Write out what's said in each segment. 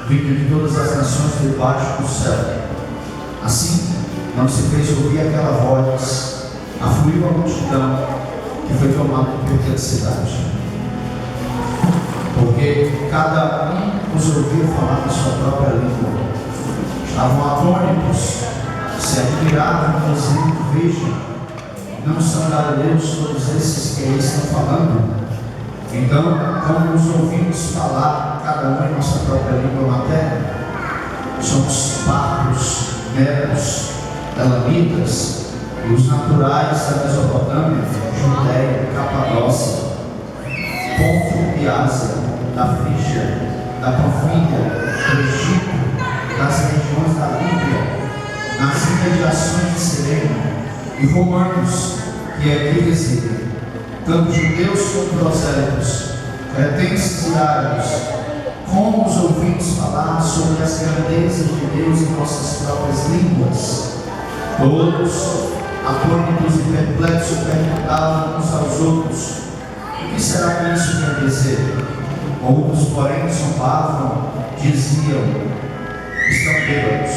vindo de todas as nações debaixo do céu. Assim, não se fez ouvir aquela voz, afluiu a multidão, que foi tomada por perplexidade. Porque cada um os ouvia falar na sua própria língua. Estavam atônitos, se admiravam, dizendo: vejam, não são galileus todos esses que aí estão falando? Então, como os ouvimos falar, cada um em nossa própria língua materna, somos partos, medos, elamitas e os naturais da Mesopotâmia, Judéia, Capadócia, Ponto e Ásia, da Frígia, da Panfilha, do Egito, das regiões da Líbia, nas imediações de Cirene, e romanos que aqui residem, tanto judeus como prosélitos, cretenses e árabes, como os ouvimos falar sobre as grandezas de Deus em nossas próprias línguas. Todos, atônitos e perplexos, perguntavam uns aos outros: o que será que isso quer dizer? Outros, porém, zombavam, diziam: estão bêbados.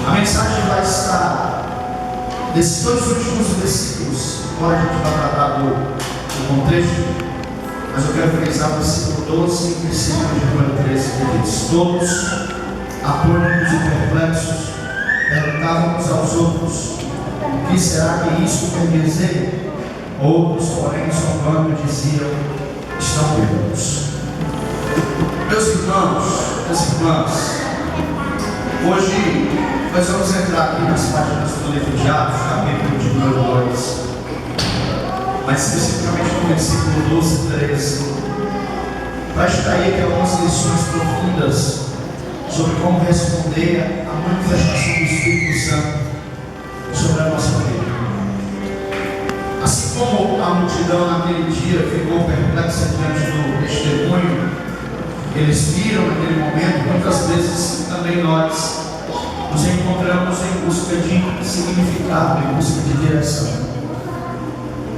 A mensagem vai estar nesses dois últimos versículos. Agora a gente vai tratar do contexto, mas eu quero frisar o versículo 12 e o versículo de número 13, que diz: todos, atônitos e perplexos, perguntavam uns aos outros: o que será que isso quer dizer? Outros, porém, zombando, diziam: estão bêbados. Meus irmãos, minhas irmãs, hoje nós vamos entrar aqui nas páginas do livro de Atos, capítulo de número 2, mas especificamente no versículo 12 e 13, para extrair aqui algumas lições profundas sobre como responder à manifestação do Espírito Santo sobre a nossa vida. Assim como a multidão naquele dia ficou perplexa diante do testemunho que eles viram naquele momento, muitas vezes também nós nos encontramos em busca de significado, em busca de direção.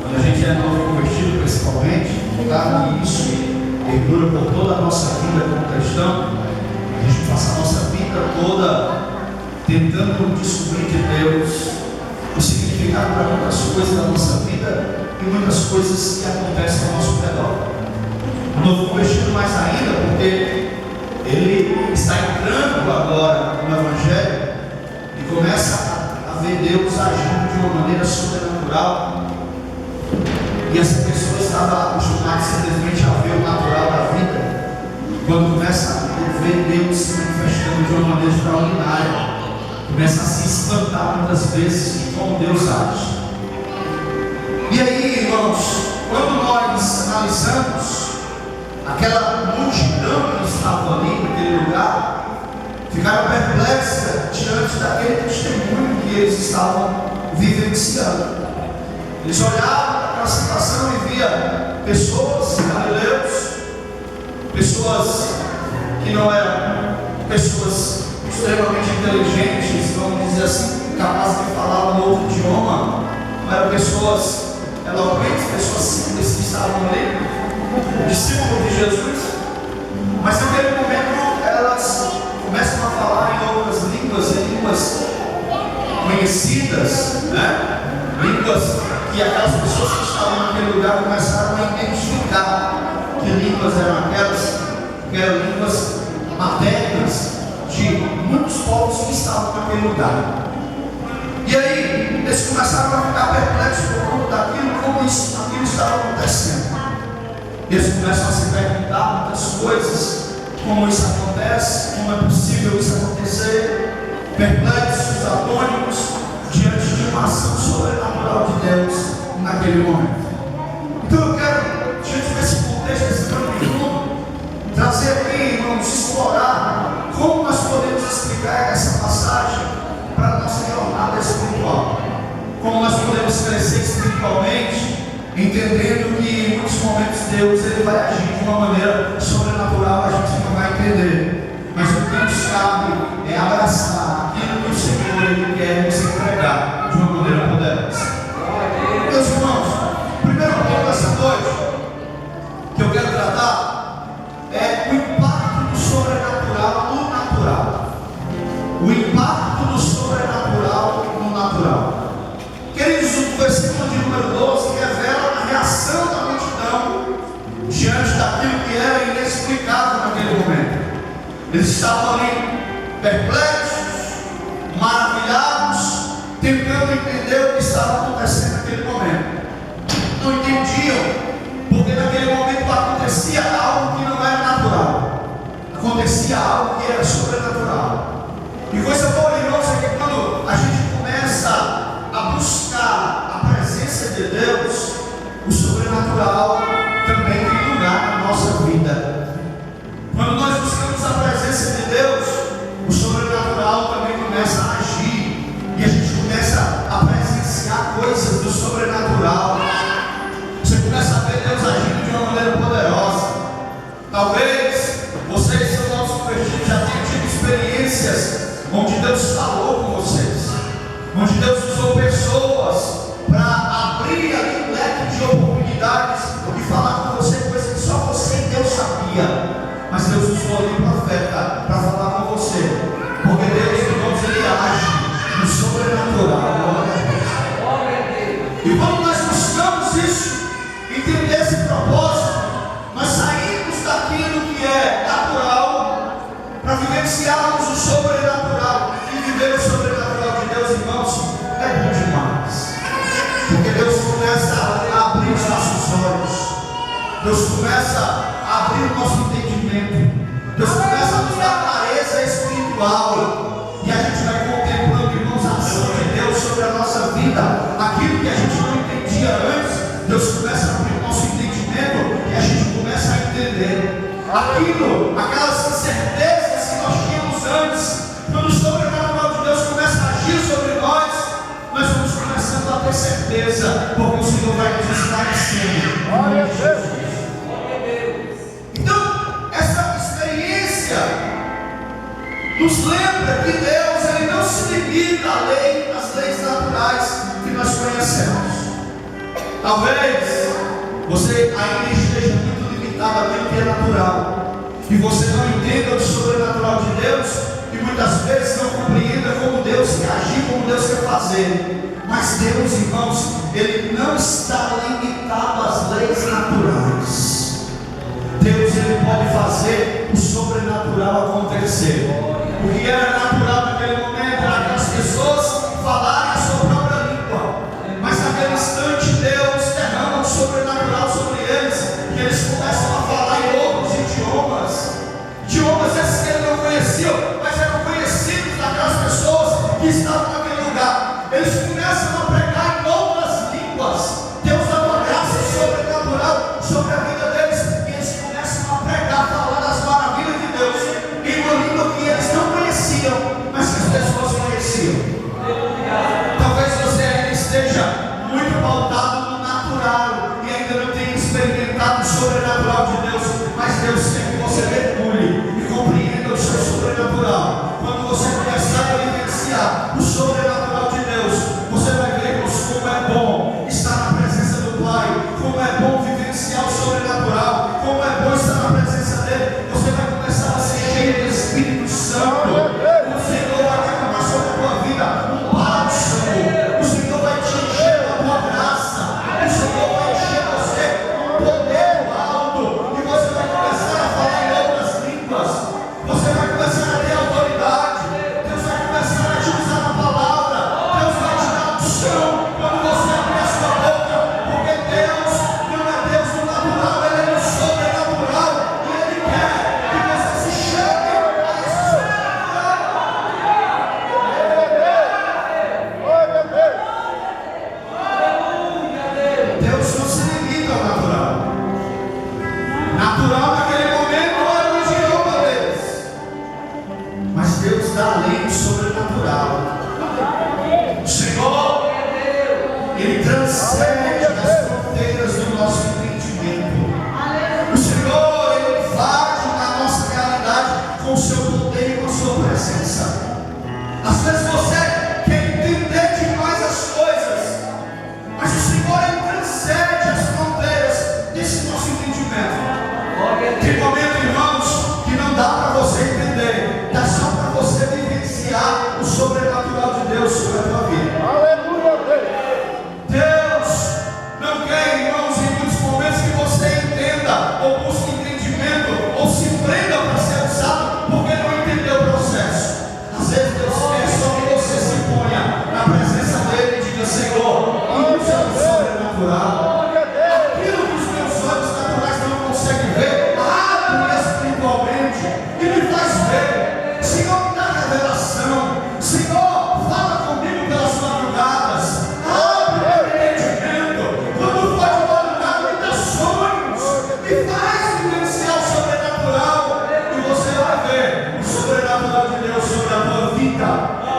Quando a gente é novo convertido, principalmente, claro que isso perdura por toda a nossa vida como cristão. A gente passa a nossa vida toda tentando descobrir de Deus o significado para muitas coisas da nossa vida e muitas coisas que acontecem ao nosso redor. O novo convertido mais ainda, porque ele está entrando agora no Evangelho e começa a ver Deus agindo de uma maneira sobrenatural, e essa pessoa estava acostumada simplesmente a ver o natural da vida. Quando começa a ver Deus se manifestando de uma maneira extraordinária, começa a se espantar muitas vezes de como Deus age. E aí, irmãos, quando nós analisamos aquela multidão que estava ali naquele lugar, ficaram perplexas diante daquele testemunho que eles estavam vivenciando. Eles olhavam para aquela situação e via pessoas galileus, pessoas que não eram pessoas extremamente inteligentes, vamos dizer assim, capazes de falar um outro idioma, não eram pessoas eloquentes, pessoas simples que estavam ali, discípulos de Jesus. Mas naquele momento elas começam a falar em outras línguas, em línguas conhecidas, né? Línguas que aquelas pessoas que estavam naquele lugar começaram a identificar que línguas eram aquelas, que eram línguas maternas de muitos povos que estavam naquele lugar. E aí eles começaram a ficar perplexos por conta daquilo, como aquilo estava acontecendo. Eles começam a se perguntar muitas coisas, como isso acontece, como é possível isso acontecer, perplexos, atônicos, diante de uma ação sobrenatural de Deus naquele momento. Então eu quero, diante desse contexto, desse plano de fundo, trazer aqui, irmãos, explorar como nós podemos explicar essa passagem para a nossa jornada espiritual. Como nós podemos crescer espiritualmente, entendendo que em muitos momentos Deus ele vai agir de uma maneira sobrenatural, a gente não vai entender. Mas o que nos cabe é abraçar aquilo que o Senhor ele quer nos entregar de uma maneira poderosa. Meus irmãos, o primeiro ponto dessa noite que eu quero tratar é o impacto do Eles estavam ali perplexos, maravilhados, tentando entender o que estava acontecendo naquele momento. Não entendiam, porque naquele momento acontecia algo que não era natural, acontecia algo que era sobrenatural. E coisa boa, irmãos, é que quando a gente começa a buscar a presença de Deus, o sobrenatural também tem lugar na nossa vida. Quando nós buscamos a presença de Deus, o sobrenatural também começa a agir, e a gente começa a presenciar coisas do sobrenatural. Você começa a ver Deus agindo de uma maneira poderosa. Talvez vocês, seus novos convertidos, já tenham tido experiências onde Deus falou com vocês, onde Deus usou pessoas para abrir ali um leque de oportunidades e falar com você coisas que só você e Deus sabia. Mas Deus usou ali o profeta para falar com você, porque Deus, irmãos, Ele age no sobrenatural. E quando nós buscamos isso, entender esse propósito, nós saímos daquilo que é natural para vivenciarmos o sobrenatural. E viver o sobrenatural de Deus, irmãos, é bom demais, porque Deus começa a abrir os nossos olhos, Deus começa a abrir o nosso entendimento, Deus começa a nos dar clareza espiritual, e a gente vai contemplando, irmãos, a ação de Deus sobre a nossa vida. Aquilo que a gente não entendia antes, Deus começa a abrir o nosso entendimento e a gente começa a entender aquelas incertezas que nós tínhamos antes. Quando o sobrenatural de Deus começa a agir sobre nós vamos começando a ter certeza, porque o Senhor vai nos esclarecendo. Então, essa experiência nos lembra que Deus, Ele não se limita às leis naturais que nós conhecemos. Talvez você ainda esteja muito limitado àquilo que é natural, e você não entenda o sobrenatural de Deus, e muitas vezes não compreenda como Deus quer agir, como Deus quer fazer. Mas Deus, irmãos, Ele não está limitado às leis naturais. Deus, Ele pode fazer o sobrenatural acontecer. O que era natural naquele momento era aquelas pessoas falarem a sua própria língua, mas naquele instante Deus derrama o sobrenatural sobre eles, e eles começam a falar em outros idiomas esses que eles não conheciam, mas eram conhecidos daquelas pessoas que estavam naquele lugar. Eles começam a pregar em outras línguas. Deus dá uma graça sobrenatural sobre a vida deles, e eles começam a pregar, falar das maravilhas de Deus em uma língua que eles não conheciam, mas que as pessoas conheciam. Talvez você ainda esteja muito pautado no natural e ainda não tenha experimentado o sobrenatural de Deus, mas Deus quer que você mergulhe e compreenda o seu sobrenatural. Quando você começar a vivenciar o sobrenatural de Deus, você vai ver, irmãos, como é bom estar na presença do Pai, como é bom vivenciar o sobrenatural, como é bom estar na presença dEle. Você vai começar a ser cheio do Espírito Santo. O Senhor vai derramar sobre a tua vida um bálsamo. O Senhor vai te encher da tua graça. O Senhor vai encher você com poder alto, e você vai começar a falar em outras línguas. Você vai começar a ter autoridade. Deus vai começar a te usar na palavra. Deus vai te dar unção quando você abrir a sua boca, porque Deus não é Deus do natural, Ele é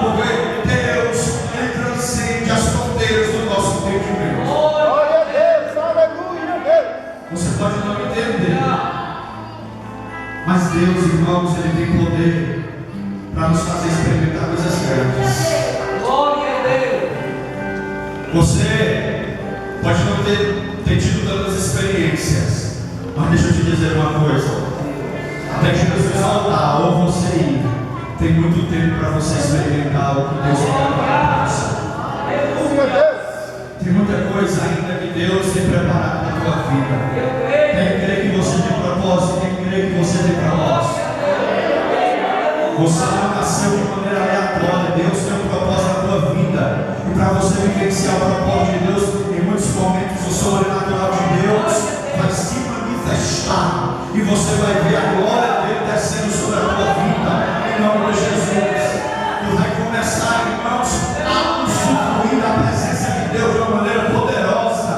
Porque Deus, Ele transcende as fronteiras do nosso entendimento. Glória a Deus, aleluia, Deus. Você pode não entender, mas Deus, irmãos, Ele tem poder para nos fazer experimentar coisas grandes. Glória a Deus. Você pode não ter tido tantas experiências, mas deixa eu te dizer uma coisa: até que Jesus voltar ou você ir, tem muito tempo para você experimentar o que Deus tem preparado para você. Aleluia, Deus. Tem muita coisa ainda que Deus tem preparado para a tua vida. Tem que crer que você tem propósito, tem que crer que você tem propósito. Você não nasceu de maneira aleatória. Deus tem um propósito na tua vida. E para você vivenciar o propósito de Deus, em muitos momentos o sobrenatural de Deus vai se manifestar. E você vai ver a glória dele descendo sobre a tua vida. Em nome de Jesus. Tu vai começar, irmãos, a usufruir da presença de Deus de uma maneira poderosa.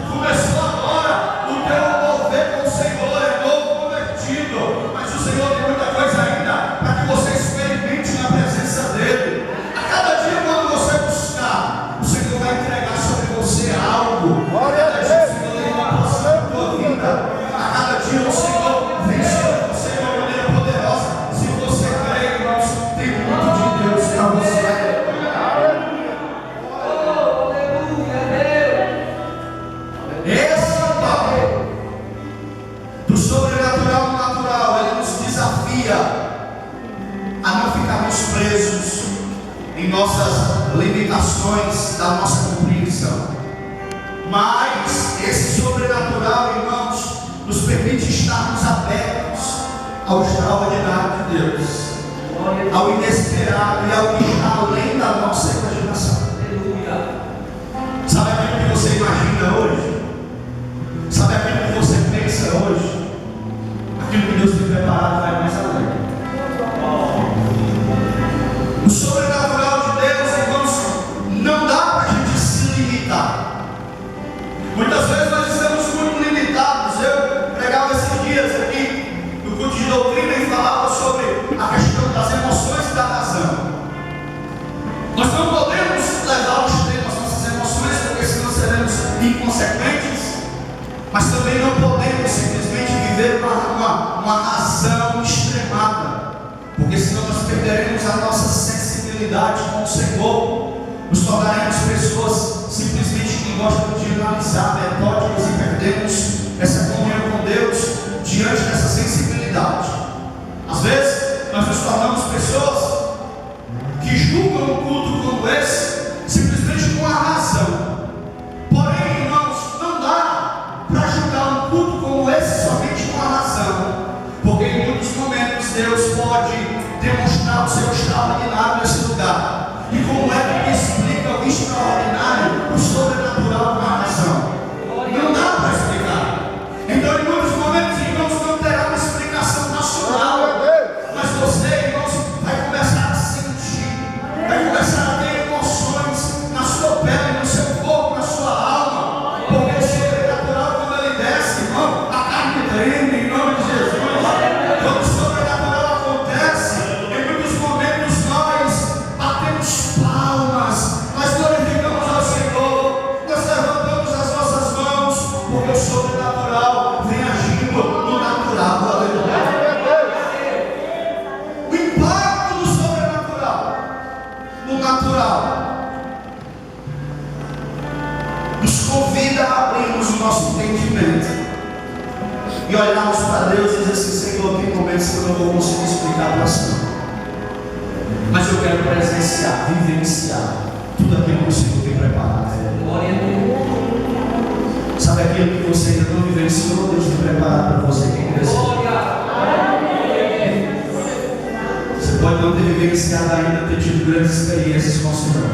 Começou agora o teu mover com o Senhor, é novo convertido. Mas o Senhor tem muita coisa ainda para que você experimente na presença dele. A cada dia, quando você buscar, o Senhor vai entregar sobre você algo. Glória a Cada dia Deus. o Senhor tem uma porção na tua vida. A cada dia o Senhor vem sobre você de uma maneira poderosa. Se você crê, irmãos, tem muito de Deus para você. Esse é o papel do sobrenatural no natural. Ele nos desafia a não ficarmos presos em nossas limitações da nossa compreensão. Mas esse sobrenatural, irmãos, nos permite estarmos abertos ao extraordinário de Deus, ao inesperado e ao que está além da nossa imaginação. Sabe aquilo que você imagina hoje? Sabe aquilo que você pensa hoje? Aquilo que Deus tem preparado vai mais além. O sobrenatural de Deus, irmãos, não dá para a gente se limitar. Muitas vezes nós estamos muito limitados. Eu pregava esses dias aqui no culto de doutrina e falava sobre a questão das emoções e da razão. Nós não podemos levar ao extremo as nossas emoções, porque senão seremos inconsequentes. Mas também não podemos simplesmente viver uma razão extremada, porque senão nós perderemos a nossa sensibilidade com o Senhor. Nos tornaremos pessoas simplesmente que gostam de analisar metódicos e perdemos essa comunhão com Deus diante dessa sensibilidade. Às vezes nós nos tornamos pessoas que julgam um culto como esse simplesmente com a razão. Porém, irmãos, não dá para julgar um culto como esse somente com a razão, porque em muitos momentos Deus pode demonstrar o seu extraordinário nesse lugar. E como é que explica o extraordinário, o sobrenatural com a razão? Não dá para explicar. Então, em muitos momentos, irmãos, não terá uma explicação racional, mas você, irmãos, vai começar a sentir, vai começar a ter emoções na sua pele, no seu corpo, na sua alma, porque o sobrenatural, quando ele desce, irmão, a carne treme em nome de Jesus. Quando o sobrenatural acontece, em muitos momentos nós batemos palmas, nós glorificamos ao Senhor, nós levantamos as nossas mãos, porque o sobrenatural vem agindo no natural. Aleluia. O impacto do sobrenatural no natural nos convida a abrirmos o nosso entendimento e olharmos para Deus e dizer assim: Senhor, tem momentos que eu não vou conseguir explicar para você, mas eu quero presenciar, vivenciar tudo aquilo que o Senhor tem preparado. Glória a Deus. Sabe aquilo que você ainda não vivenciou, Deus tem preparado para você que cresceu. Você pode não ter vivenciado ainda, ter tido grandes experiências com o Senhor,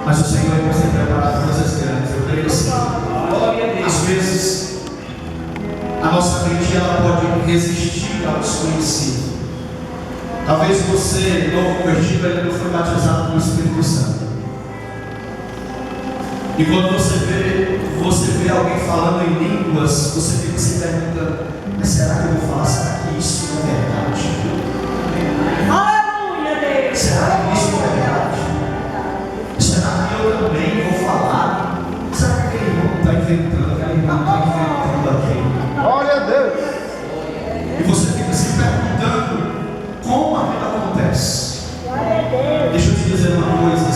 mas o Senhor vai ter preparado coisas grandes. Eu creio assim. Às vezes a nossa mente ela pode resistir ao desconhecido. Talvez você, novo convertido, ainda não foi batizado com o Espírito Santo. E quando você vê alguém falando em línguas, você fica se perguntando: mas será que eu vou falar? Será que isso é verdade? Aleluia, Deus. Será que isso dizer uma coisa.